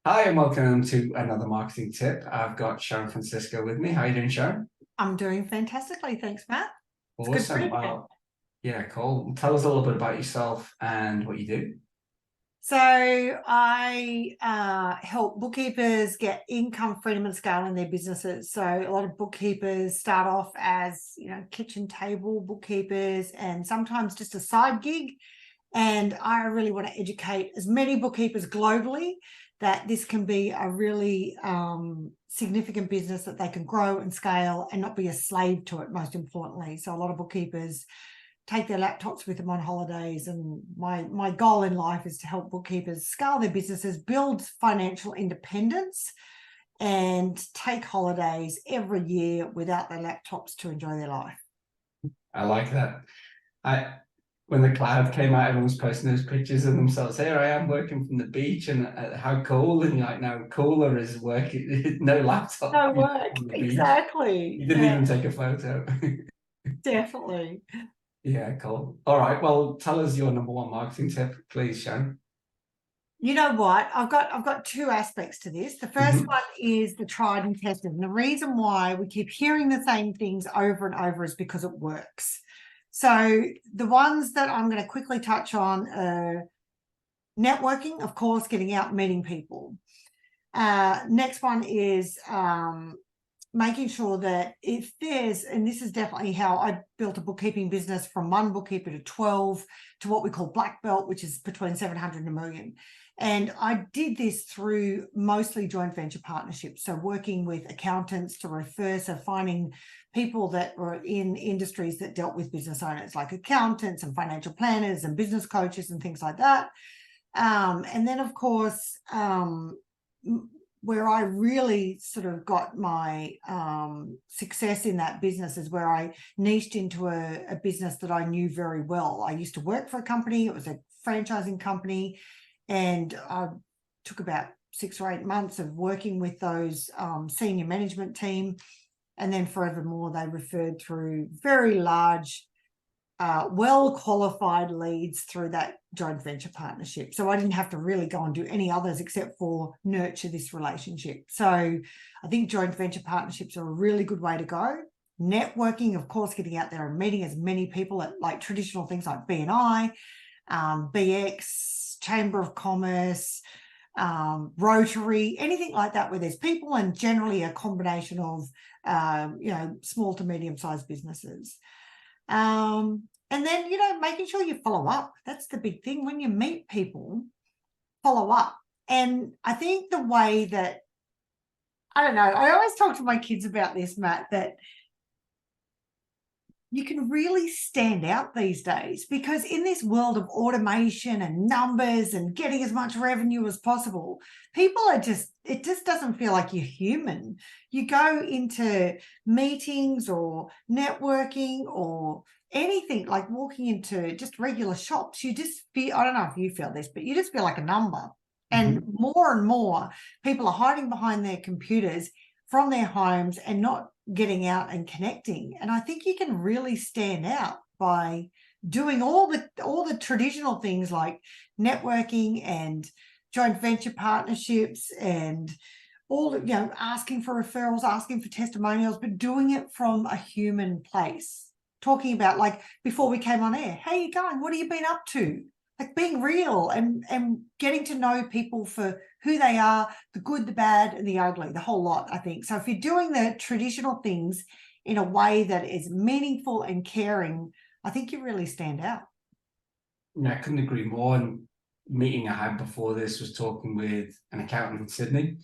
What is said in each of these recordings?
Hi, and welcome to another marketing tip. I've got Sharon Francisco with me. How are you doing, Sharon? I'm doing fantastically. Thanks, Matt. It's good to Awesome. be here. Well, yeah, cool. Tell us a little bit about yourself and what you do. So I help bookkeepers get income freedom and scale in their businesses. So a lot of bookkeepers start off as, kitchen table bookkeepers and sometimes just a side gig. And I really want to educate as many bookkeepers globally that this can be a really significant business that they can grow and scale and not be a slave to it, most importantly. So a lot of bookkeepers take their laptops with them on holidays. And my goal in life is to help bookkeepers scale their businesses, build financial independence, and take holidays every year without their laptops to enjoy their life. I like that. I When the cloud came out, everyone was posting those pictures of themselves. Here I am working from the beach, and how cool! And you're like, no, cooler is working, no laptop, No work. on the beach. Exactly. You didn't Yeah, even take a photo. definitely. Yeah, cool. All right. Well, tell us your number one marketing tip, please, Sharon. You know what? I've got two aspects to this. The first Mhm. one is the tried and tested. And the reason why we keep hearing the same things over and over is because it works. So the ones that I'm going to quickly touch on are networking, of course, getting out, meeting people. Next one is making sure that if there's, and this is definitely how I built a bookkeeping business from one bookkeeper to 12 to what we call black belt, which is between 700 and a million. And I did this through mostly joint venture partnerships. So working with accountants to refer, so finding people that were in industries that dealt with business owners, like accountants and financial planners and business coaches and things like that. And then, of course, where I really sort of got my success in that business is where I niched into a business that I knew very well. I used to work for a company. It was a franchising company. And I took about 6 or 8 months of working with those senior management team. And then forevermore, they referred through very large well-qualified leads through that joint venture partnership. So I didn't have to really go and do any others except for nurture this relationship. So I think joint venture partnerships are a really good way to go. Networking, of course, getting out there and meeting as many people at like traditional things like BNI, BX, Chamber of Commerce, Rotary, anything like that where there's people, and generally a combination of small to medium-sized businesses. And then, making sure you follow up. That's the big thing. When you meet people, follow up. And I think the way that, I don't know, I always talk to my kids about this, Matt, that you can really stand out these days because in this world of automation and numbers and getting as much revenue as possible, people are it just doesn't feel like you're human. You go into meetings or networking or anything, like walking into just regular shops, you just feel, I don't know if you feel this, but you just feel like a number. And Mhm. more people are hiding behind their computers from their homes and not getting out and connecting. And I think you can really stand out by doing all the traditional things like networking and joint venture partnerships and asking for referrals, asking for testimonials, but doing it from a human place. Talking about, like, before we came on air, how are you going? What have you been up to? Like being real and getting to know people for who they are, the good, the bad, and the ugly, the whole lot, I think. So if you're doing the traditional things in a way that is meaningful and caring, I think you really stand out. Yeah, I couldn't agree more. And meeting I had before this was talking with an accountant in Sydney,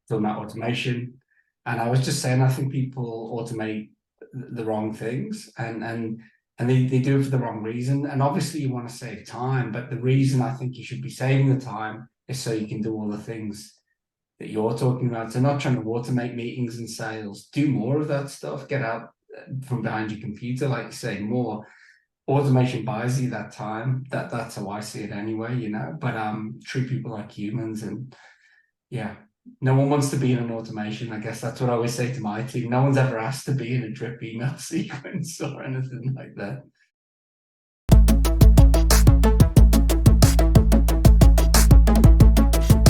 talking about automation. And I was just saying, I think people automate the wrong things, and they do it for the wrong reason. And obviously you want to save time, but the reason I think you should be saving the time is so you can do all the things that you're talking about. So not trying to automate meetings and sales, do more of that stuff, get out from behind your computer, like you say, more automation buys you that time. That's how I see it anyway, but treat people like humans. And yeah, no one wants to be in an automation. I guess that's what I always say to my team. No one's ever asked to be in a drip email sequence or anything like that.